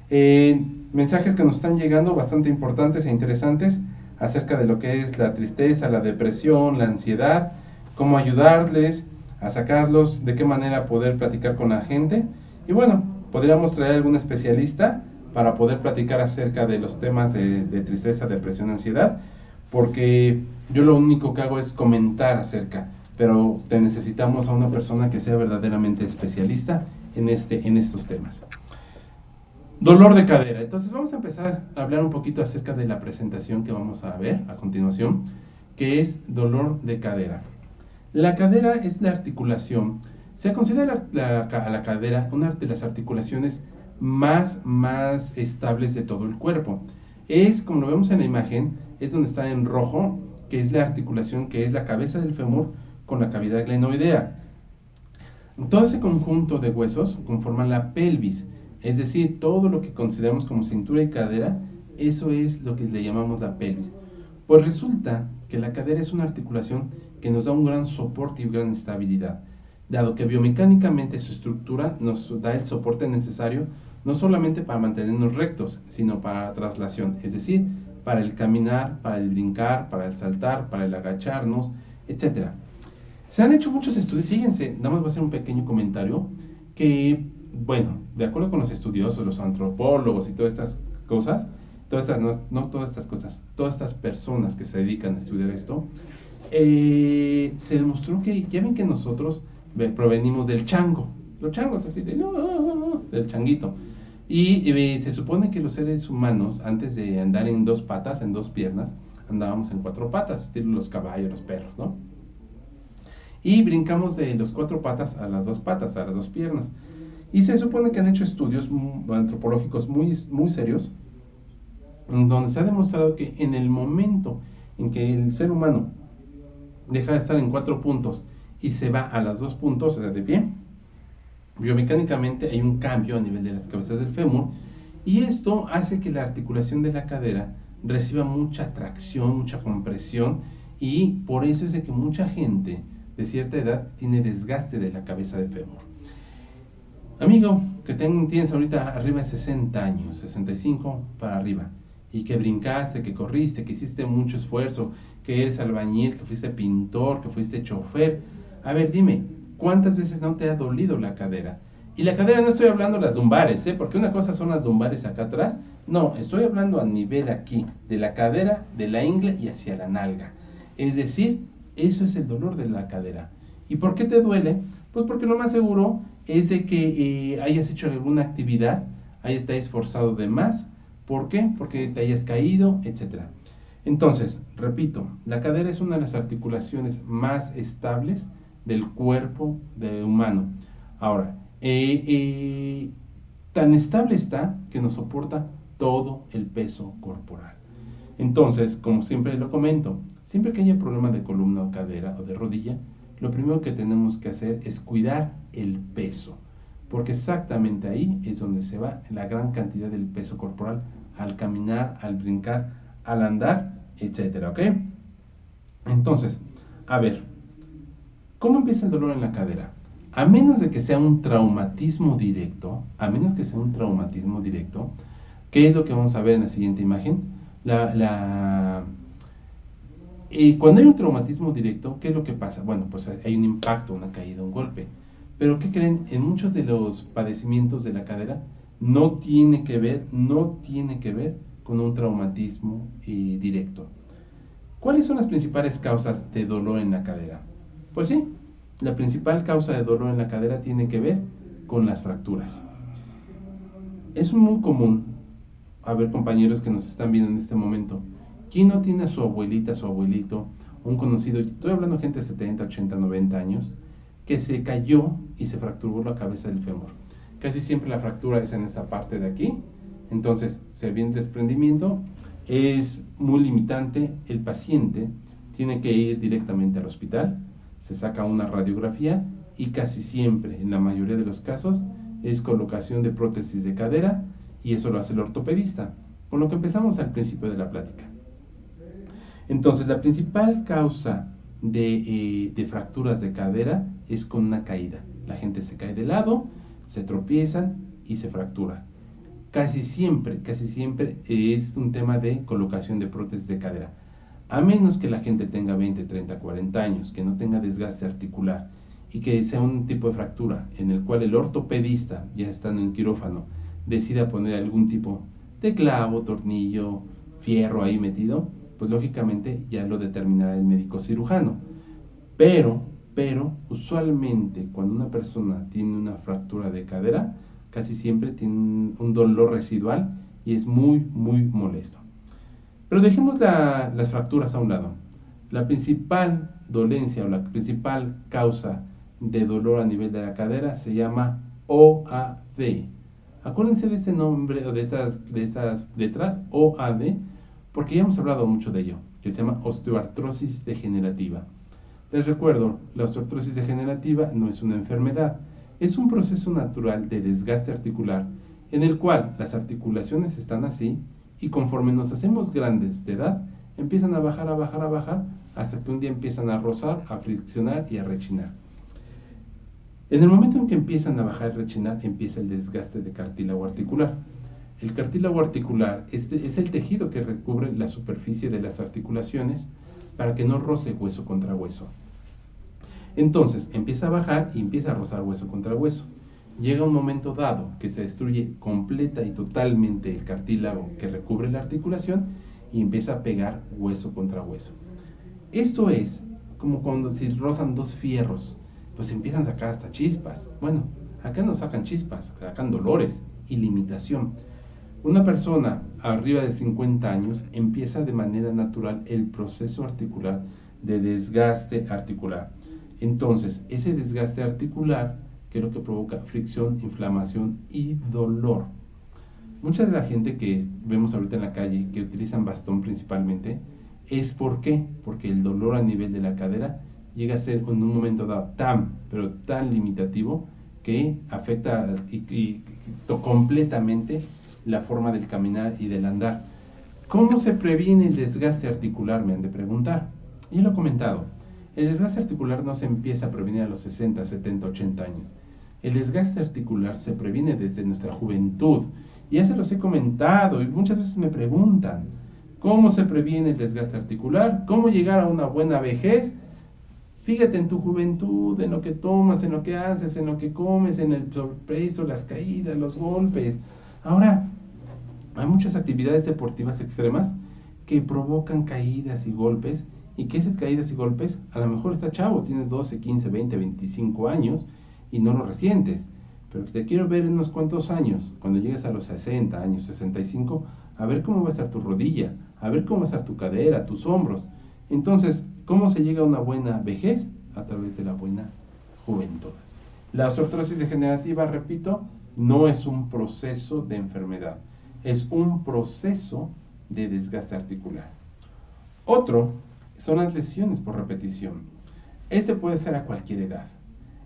Mensajes que nos están llegando bastante importantes e interesantes acerca de lo que es la tristeza, la depresión, la ansiedad, cómo ayudarles a sacarlos, de qué manera poder platicar con la gente. Y bueno, podríamos traer algún especialista para poder platicar acerca de los temas de tristeza, depresión, ansiedad, porque yo lo único que hago es comentar acerca, pero te necesitamos a una persona que sea verdaderamente especialista en estos temas. Dolor de cadera. Entonces vamos a empezar a hablar un poquito acerca de la presentación que vamos a ver a continuación, que es dolor de cadera. La cadera es la articulación. Se considera la cadera una de las articulaciones más estables de todo el cuerpo. Es, como lo vemos en la imagen, es donde está en rojo, que es la articulación que es la cabeza del fémur con la cavidad glenoidea. Todo ese conjunto de huesos conforman la pelvis, es decir, todo lo que consideramos como cintura y cadera, eso es lo que le llamamos la pelvis. Pues resulta que la cadera es una articulación que nos da un gran soporte y gran estabilidad, dado que biomecánicamente su estructura nos da el soporte necesario no solamente para mantenernos rectos, sino para la traslación, es decir, para el caminar, para el brincar, para el saltar, para el agacharnos, etc. Se han hecho muchos estudios, fíjense, nada más voy a hacer un pequeño comentario, que, bueno, de acuerdo con los estudiosos, los antropólogos y todas estas cosas, todas estas personas que se dedican a estudiar esto, se demostró que, ya ven que nosotros provenimos del chango, los changos así, del changuito, y se supone que los seres humanos, antes de andar en dos patas, en dos piernas, andábamos en cuatro patas, estilo los caballos, los perros, ¿no? Y brincamos de las cuatro patas a las dos patas, a las dos piernas. Y se supone que han hecho estudios antropológicos muy serios, donde se ha demostrado que en el momento en que el ser humano deja de estar en cuatro puntos y se va a las dos puntos, o sea, de pie, biomecánicamente hay un cambio a nivel de las cabezas del fémur, y esto hace que la articulación de la cadera reciba mucha tracción, mucha compresión, y por eso es de que mucha gente de cierta edad tiene desgaste de la cabeza de fémur. Amigo, que tienes ahorita arriba de 60 años, 65 para arriba, y que brincaste, que corriste, que hiciste mucho esfuerzo, que eres albañil, que fuiste pintor, que fuiste chofer, a ver, dime, ¿cuántas veces no te ha dolido la cadera? Y la cadera no estoy hablando de las lumbares, porque una cosa son las lumbares acá atrás, no, estoy hablando a nivel aquí, de la cadera, de la ingle y hacia la nalga. Es decir, eso es el dolor de la cadera. ¿Y por qué te duele? Pues porque lo más seguro es de que hayas hecho alguna actividad, te hayas esforzado de más, ¿Por qué? Porque te hayas caído, etcétera. Entonces, repito, la cadera es una de las articulaciones más estables del cuerpo humano. Ahora, tan estable está que nos soporta todo el peso corporal. Entonces, como siempre lo comento, siempre que haya problema de columna o cadera o de rodilla, lo primero que tenemos que hacer es cuidar el peso, porque exactamente ahí es donde se va la gran cantidad del peso corporal al caminar, al brincar, al andar, etcétera, ¿ok? Entonces, a ver, ¿cómo empieza el dolor en la cadera? A menos de que sea un traumatismo directo, ¿qué es lo que vamos a ver en la siguiente imagen? Cuando hay un traumatismo directo, ¿qué es lo que pasa? Bueno, pues hay un impacto, una caída, un golpe. Pero ¿qué creen? En muchos de los padecimientos de la cadera no tiene que ver con un traumatismo directo. ¿Cuáles son las principales causas de dolor en la cadera? Pues sí, la principal causa de dolor en la cadera tiene que ver con las fracturas. Es muy común, a ver, compañeros que nos están viendo en este momento, ¿quién no tiene a su abuelita, a su abuelito, un conocido? Estoy hablando de gente de 70, 80, 90 años, que se cayó y se fracturó la cabeza del fémur. Casi siempre la fractura es en esta parte de aquí, entonces se viene el desprendimiento, es muy limitante, el paciente tiene que ir directamente al hospital, se saca una radiografía y casi siempre, en la mayoría de los casos, es colocación de prótesis de cadera y eso lo hace el ortopedista, con lo que empezamos al principio de la plática. Entonces, la principal causa de fracturas de cadera es con una caída. La gente se cae de lado, se tropiezan y se fractura. Casi siempre es un tema de colocación de prótesis de cadera. A menos que la gente tenga 20, 30, 40 años, que no tenga desgaste articular y que sea un tipo de fractura en el cual el ortopedista, ya estando en quirófano, decida poner algún tipo de clavo, tornillo, fierro ahí metido, pues lógicamente ya lo determinará el médico cirujano. Pero usualmente cuando una persona tiene una fractura de cadera, casi siempre tiene un dolor residual y es muy molesto. Pero dejemos las fracturas a un lado. La principal dolencia o la principal causa de dolor a nivel de la cadera se llama OAD. Acuérdense de este nombre o de estas letras, OAD, porque ya hemos hablado mucho de ello, que se llama osteoartrosis degenerativa. Les recuerdo, la osteoartrosis degenerativa no es una enfermedad, es un proceso natural de desgaste articular en el cual las articulaciones están así y conforme nos hacemos grandes de edad, empiezan a bajar, hasta que un día empiezan a rozar, a friccionar y a rechinar. En el momento en que empiezan a bajar y rechinar, empieza el desgaste de cartílago articular. El cartílago articular es el tejido que recubre la superficie de las articulaciones para que no roce hueso contra hueso. Entonces empieza a bajar y empieza a rozar hueso contra hueso. Llega un momento dado que se destruye completa y totalmente el cartílago que recubre la articulación y empieza a pegar hueso contra hueso. Esto es como cuando si rozan dos fierros, pues empiezan a sacar hasta chispas. Bueno, acá no sacan chispas, sacan dolores y limitación. Una persona arriba de 50 años empieza de manera natural el proceso articular de desgaste articular. Entonces, ese desgaste articular, que es lo que provoca fricción, inflamación y dolor. Mucha de la gente que vemos ahorita en la calle, que utilizan bastón principalmente, es ¿por qué? Porque el dolor a nivel de la cadera llega a ser en un momento dado pero tan limitativo que afecta completamente la forma del caminar y del andar. ¿Cómo se previene el desgaste articular? Me han de preguntar. Y lo he comentado. El desgaste articular no se empieza a prevenir a los 60, 70, 80 años. El desgaste articular se previene desde nuestra juventud. Y ya se los he comentado y muchas veces me preguntan, ¿cómo se previene el desgaste articular? ¿Cómo llegar a una buena vejez? Fíjate en tu juventud, en lo que tomas, en lo que haces, en lo que comes, en el sobrepeso, las caídas, los golpes. Ahora, hay muchas actividades deportivas extremas que provocan caídas y golpes, y que esas caídas y golpes, a lo mejor está chavo, tienes 12, 15, 20, 25 años y no lo resientes, pero te quiero ver en unos cuantos años, cuando llegues a los 60 años, 65, a ver cómo va a estar tu rodilla, a ver cómo va a estar tu cadera, tus hombros. Entonces, ¿cómo se llega a una buena vejez? A través de la buena juventud. La osteoporosis degenerativa, repito, no es un proceso de enfermedad, es un proceso de desgaste articular. Otro son las lesiones por repetición. Este puede ser a cualquier edad.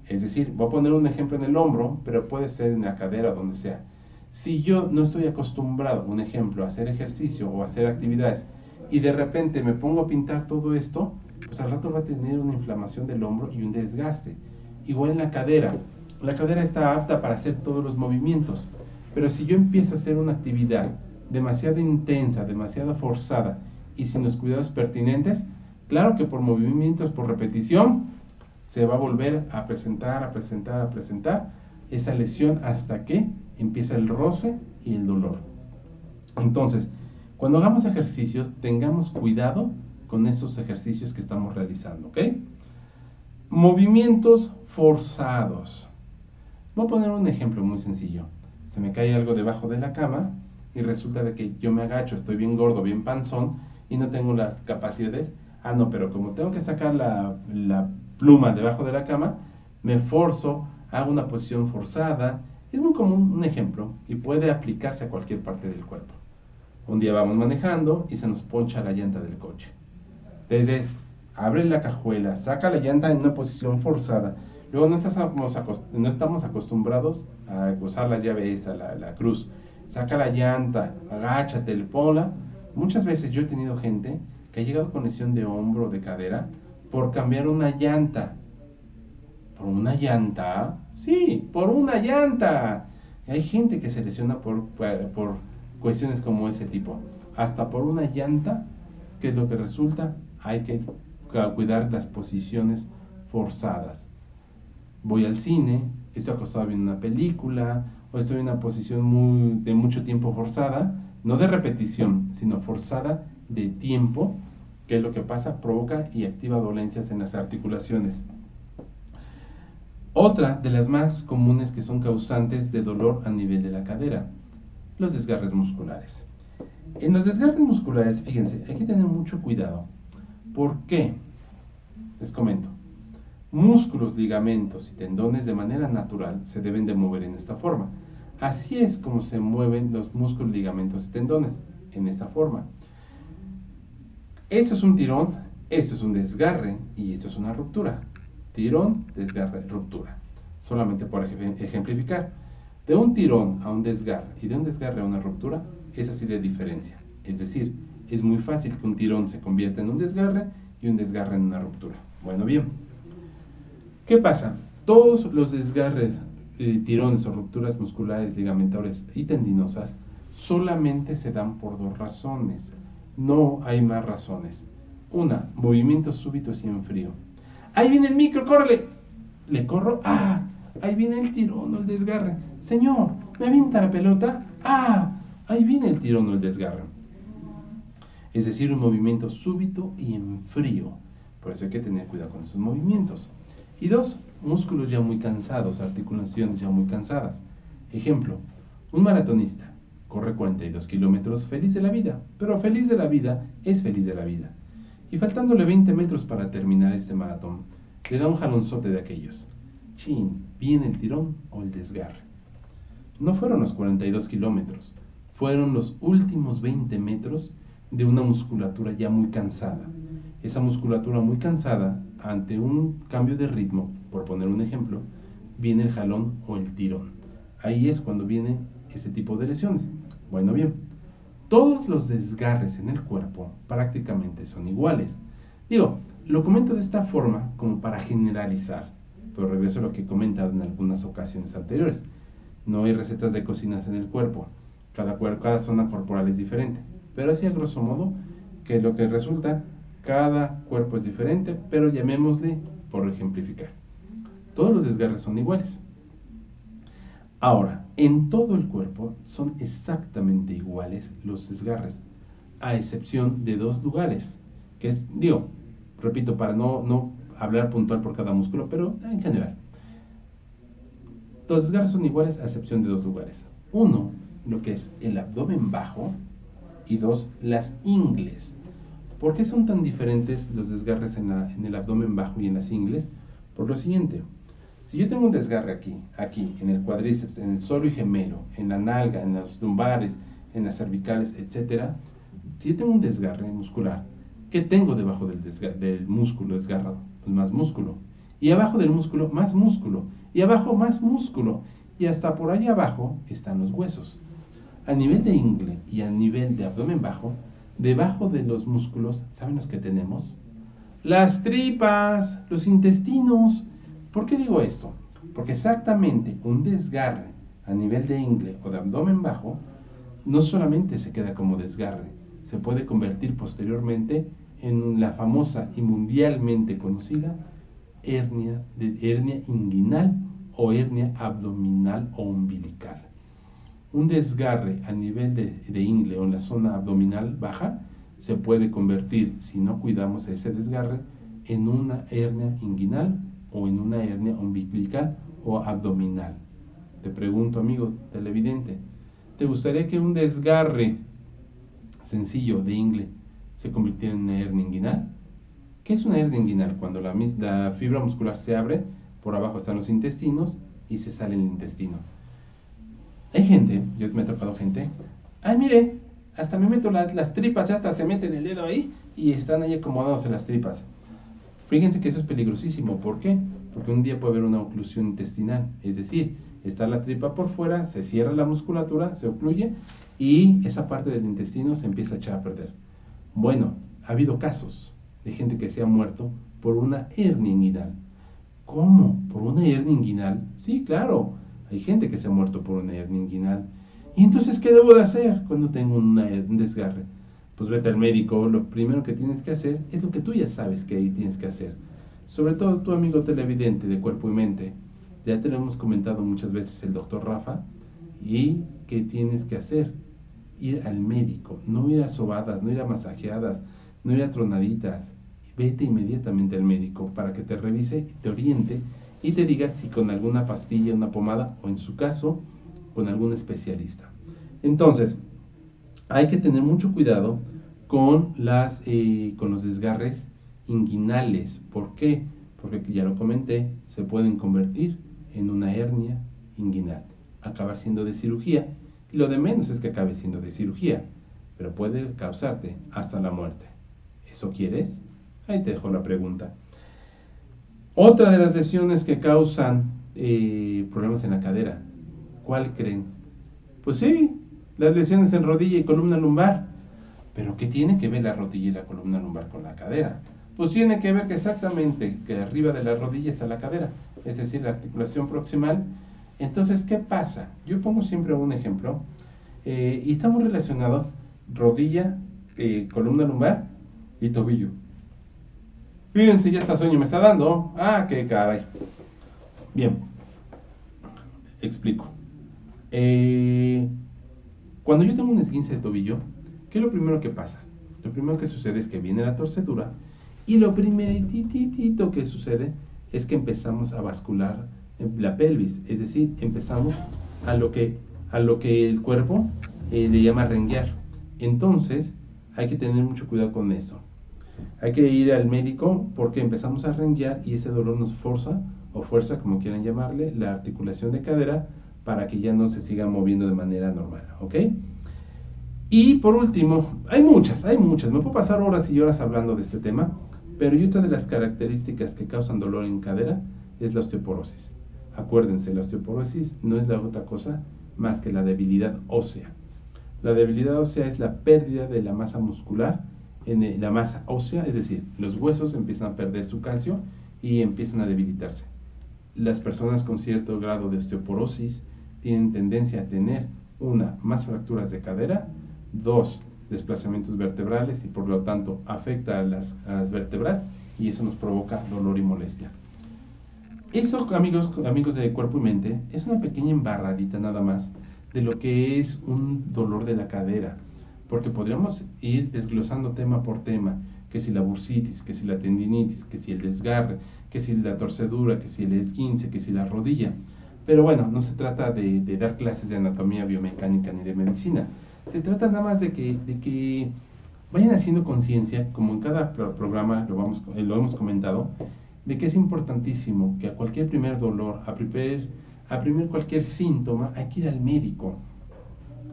Es decir, voy a poner un ejemplo en el hombro, pero puede ser en la cadera o donde sea. Si yo no estoy acostumbrado, un ejemplo, a hacer ejercicio o a hacer actividades y de repente me pongo a pintar todo esto, pues al rato va a tener una inflamación del hombro y un desgaste. Igual en la cadera está apta para hacer todos los movimientos, pero si yo empiezo a hacer una actividad demasiado intensa, demasiado forzada y sin los cuidados pertinentes, claro que por movimientos, por repetición, se va a volver a presentar esa lesión hasta que empieza el roce y el dolor. Entonces, cuando hagamos ejercicios, tengamos cuidado con esos ejercicios que estamos realizando, ¿ok? Movimientos forzados. Voy a poner un ejemplo muy sencillo. Se me cae algo debajo de la cama y resulta de que yo me agacho, estoy bien gordo, bien panzón y no tengo las capacidades. Ah, no, pero como tengo que sacar la pluma debajo de la cama, me forzo, hago una posición forzada. Es muy común un ejemplo y puede aplicarse a cualquier parte del cuerpo. Un día vamos manejando y se nos poncha la llanta del coche. Desde abre la cajuela, saca la llanta en una posición forzada. Luego no estamos acostumbrados a usar la llave esa, la cruz. Saca la llanta, agáchate, ponla. Muchas veces yo he tenido gente que ha llegado con lesión de hombro o de cadera por cambiar una llanta. ¿Por una llanta? Sí, por una llanta. Hay gente que se lesiona por cuestiones como ese tipo. Hasta por una llanta, ¿qué es lo que resulta? Hay que cuidar las posiciones forzadas. Voy al cine, estoy acostado viendo una película, o estoy en una posición de mucho tiempo forzada, no de repetición, sino forzada de tiempo. ¿Qué es lo que pasa? Provoca y activa dolencias en las articulaciones. Otra de las más comunes que son causantes de dolor a nivel de la cadera, los desgarres musculares. En los desgarres musculares, fíjense, hay que tener mucho cuidado. ¿Por qué? Les comento. Músculos, ligamentos y tendones de manera natural se deben de mover en esta forma. Así es como se mueven los músculos, ligamentos y tendones, en esta forma. Eso es un tirón, eso es un desgarre y eso es una ruptura. Tirón, desgarre, ruptura. Solamente por ejemplificar. De un tirón a un desgarre y de un desgarre a una ruptura, es así de diferencia. Es decir, es muy fácil que un tirón se convierta en un desgarre y un desgarre en una ruptura. Bueno, bien. ¿Qué pasa? Todos los desgarres, tirones o rupturas musculares, ligamentarias y tendinosas solamente se dan por dos razones. No hay más razones. Una, movimientos súbitos y en frío. ¡Ahí viene el micro, córrele! Le corro, ¡ah! Ahí viene el tirón o el desgarre. Señor, ¿me avienta la pelota? ¡Ah! Ahí viene el tirón o el desgarre. Es decir, un movimiento súbito y en frío. Por eso hay que tener cuidado con esos movimientos. Y dos, músculos ya muy cansados, articulaciones ya muy cansadas. Ejemplo, un maratonista corre 42 kilómetros feliz de la vida, pero feliz de la vida es feliz de la vida. Y faltándole 20 metros para terminar este maratón, le da un jalonzote de aquellos. Chin, ¿viene el tirón o el desgarre? No fueron los 42 kilómetros, fueron los últimos 20 metros de una musculatura ya muy cansada. Esa musculatura muy cansada, ante un cambio de ritmo, por poner un ejemplo, viene el jalón o el tirón. Ahí es cuando viene este tipo de lesiones. Bueno, bien, todos los desgarres en el cuerpo prácticamente son iguales. Digo, lo comento de esta forma como para generalizar, pero regreso a lo que he comentado en algunas ocasiones anteriores. No hay recetas de cocinas en el cuerpo. Cada zona corporal es diferente. Pero así a grosso modo, que lo que resulta, cada cuerpo es diferente, pero llamémosle por ejemplificar. Todos los desgarres son iguales. Ahora, en todo el cuerpo son exactamente iguales los desgarres, a excepción de dos lugares, que es, repito, para no hablar puntual por cada músculo, pero en general. Los desgarres son iguales a excepción de dos lugares. Uno, lo que es el abdomen bajo, y dos, las ingles. ¿Por qué son tan diferentes los desgarres en el abdomen bajo y en las ingles? Por lo siguiente, si yo tengo un desgarre aquí, en el cuádriceps, en el sóleo y gemelo, en la nalga, en los lumbares, en las cervicales, etc., si yo tengo un desgarre muscular, ¿qué tengo debajo del músculo desgarrado? Pues más músculo. Y abajo del músculo, más músculo. Y abajo, más músculo. Y hasta por allá abajo están los huesos. A nivel de ingle y a nivel de abdomen bajo, debajo de los músculos, ¿saben los que tenemos? Las tripas, los intestinos. ¿Por qué digo esto? Porque exactamente un desgarre a nivel de ingle o de abdomen bajo no solamente se queda como desgarre, se puede convertir posteriormente en la famosa y mundialmente conocida hernia inguinal o hernia abdominal o umbilical. Un desgarre a nivel de ingle o en la zona abdominal baja se puede convertir, si no cuidamos ese desgarre, en una hernia inguinal o en una hernia umbilical o abdominal. Te pregunto, amigo televidente, ¿te gustaría que un desgarre sencillo de ingle se convirtiera en una hernia inguinal? ¿Qué es una hernia inguinal? Cuando la fibra muscular se abre, por abajo están los intestinos y se sale el intestino. Hay gente, yo me he tocado gente, ay mire, hasta me meto las tripas, hasta se meten el dedo ahí y están ahí acomodados en las tripas. Fíjense que eso es peligrosísimo. ¿Por qué? Porque un día puede haber una oclusión intestinal, es decir, está la tripa por fuera, se cierra la musculatura, se ocluye y esa parte del intestino se empieza a echar a perder. Bueno, ha habido casos de gente que se ha muerto por una hernia inguinal. ¿Cómo? ¿Por una hernia inguinal? Sí, claro, hay gente que se ha muerto por una hernia inguinal. ¿Y entonces qué debo de hacer cuando tengo un desgarre? Pues vete al médico, lo primero que tienes que hacer es lo que tú ya sabes que ahí tienes que hacer. Sobre todo tu amigo televidente de Cuerpo y Mente, ya te lo hemos comentado muchas veces el doctor Rafa, y ¿qué tienes que hacer? Ir al médico, no ir a sobadas, no ir a masajeadas, no ir a tronaditas. Vete inmediatamente al médico para que te revise y te oriente y te diga si con alguna pastilla, una pomada o en su caso con algún especialista. Entonces, hay que tener mucho cuidado con los desgarres inguinales. ¿Por qué? Porque ya lo comenté, se pueden convertir en una hernia inguinal, acabar siendo de cirugía, y lo de menos es que acabe siendo de cirugía, pero puede causarte hasta la muerte. ¿Eso quieres? Ahí te dejo la pregunta. Otra de las lesiones que causan problemas en la cadera, ¿cuál creen? Pues sí, las lesiones en rodilla y columna lumbar. ¿Pero qué tiene que ver la rodilla y la columna lumbar con la cadera? Pues tiene que ver que exactamente que arriba de la rodilla está la cadera, es decir, la articulación proximal. Entonces, ¿qué pasa? Yo pongo siempre un ejemplo y está muy relacionado rodilla, columna lumbar y tobillo. Fíjense, ya hasta sueño me está dando. Ah, qué caray. Bien, explico. Cuando yo tengo un esguince de tobillo, ¿qué es lo primero que pasa? Lo primero que sucede es que viene la torcedura y lo primeritito que sucede es que empezamos a bascular la pelvis, es decir, empezamos a lo que el cuerpo le llama renguear. Entonces, hay que tener mucho cuidado con eso. Hay que ir al médico porque empezamos a renguear y ese dolor nos fuerza, como quieran llamarle, la articulación de cadera para que ya no se siga moviendo de manera normal, ¿ok? Y por último, hay muchas, me puedo pasar horas y horas hablando de este tema, pero y otra de las características que causan dolor en cadera es la osteoporosis. Acuérdense, la osteoporosis no es la otra cosa más que la debilidad ósea. La debilidad ósea es la pérdida de la masa muscular en la masa ósea, es decir, los huesos empiezan a perder su calcio y empiezan a debilitarse. Las personas con cierto grado de osteoporosis tienen tendencia a tener más fracturas de cadera, 2, desplazamientos vertebrales y por lo tanto afecta a las vértebras y eso nos provoca dolor y molestia. Eso, amigos de Cuerpo y Mente, es una pequeña embarradita nada más de lo que es un dolor de la cadera, porque podríamos ir desglosando tema por tema, que si la bursitis, que si la tendinitis, que si el desgarre, que si la torcedura, que si el esguince, que si la rodilla. Pero bueno, no se trata de dar clases de anatomía, biomecánica ni de medicina. Se trata nada más de que vayan haciendo conciencia, como en cada programa lo hemos comentado, de que es importantísimo que a cualquier primer dolor, a primer cualquier síntoma, hay que ir al médico,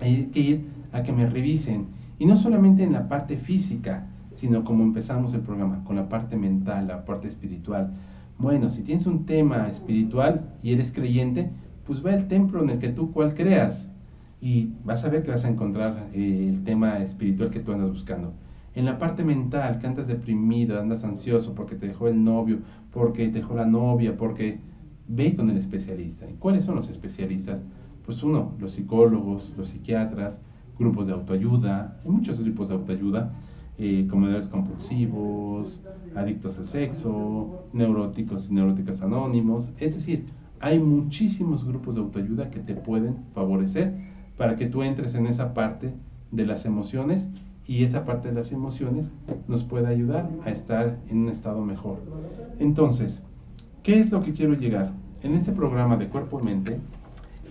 hay que ir a que me revisen. Y no solamente en la parte física, sino como empezamos el programa, con la parte mental, la parte espiritual. Bueno, si tienes un tema espiritual y eres creyente, pues ve al templo en el que tú cual creas y vas a ver que vas a encontrar el tema espiritual que tú andas buscando. En la parte mental, que andas deprimido, andas ansioso porque te dejó el novio, porque te dejó la novia, porque ve con el especialista. ¿Y cuáles son los especialistas? Pues uno, los psicólogos, los psiquiatras, grupos de autoayuda, hay muchos grupos de autoayuda, comedores compulsivos, adictos al sexo, neuróticos y neuróticas anónimos, es decir, hay muchísimos grupos de autoayuda que te pueden favorecer para que tú entres en esa parte de las emociones y esa parte de las emociones nos puede ayudar a estar en un estado mejor. Entonces, ¿qué es lo que quiero llegar? En este programa de Cuerpo y Mente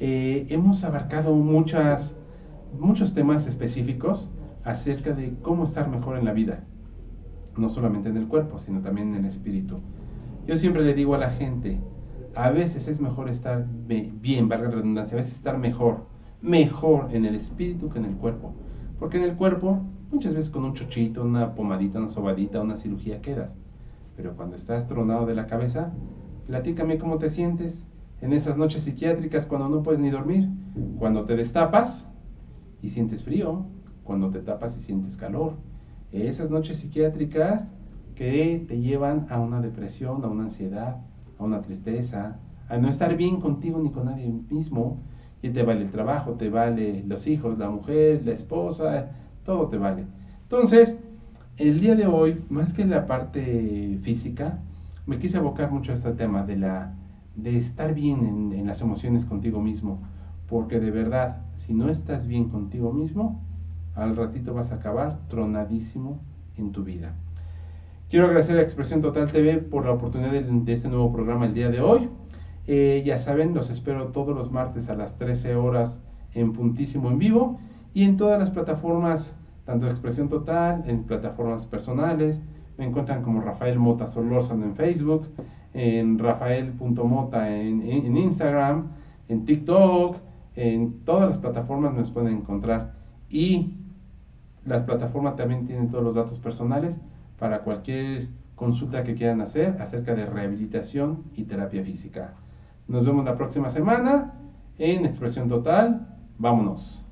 hemos abarcado muchos temas específicos acerca de cómo estar mejor en la vida, no solamente en el cuerpo, sino también en el espíritu. Yo siempre le digo a la gente, a veces es mejor estar bien, valga la redundancia, a veces estar mejor en el espíritu que en el cuerpo, porque en el cuerpo muchas veces con un chochito, una pomadita, una sobadita, una cirugía quedas, pero cuando estás tronado de la cabeza, platícame cómo te sientes en esas noches psiquiátricas cuando no puedes ni dormir, cuando te destapas y sientes frío, cuando te tapas y sientes calor, esas noches psiquiátricas que te llevan a una depresión, a una ansiedad, a una tristeza, a no estar bien contigo ni con nadie mismo, y te vale el trabajo, te vale los hijos, la mujer, la esposa, todo te vale. Entonces, el día de hoy, más que la parte física, me quise abocar mucho a este tema de estar bien en las emociones contigo mismo, porque de verdad, si no estás bien contigo mismo, al ratito vas a acabar tronadísimo en tu vida. Quiero agradecer a Expresión Total TV por la oportunidad de este nuevo programa el día de hoy. Ya saben, los espero todos los martes a las 13 horas en puntísimo en vivo y en todas las plataformas, tanto de Expresión Total, en plataformas personales. Me encuentran como Rafael Mota Solórzano en Facebook, en rafael.mota en Instagram, en TikTok, en todas las plataformas nos pueden encontrar. Y las plataformas también tienen todos los datos personales para cualquier consulta que quieran hacer acerca de rehabilitación y terapia física. Nos vemos la próxima semana en Expresión Total. Vámonos.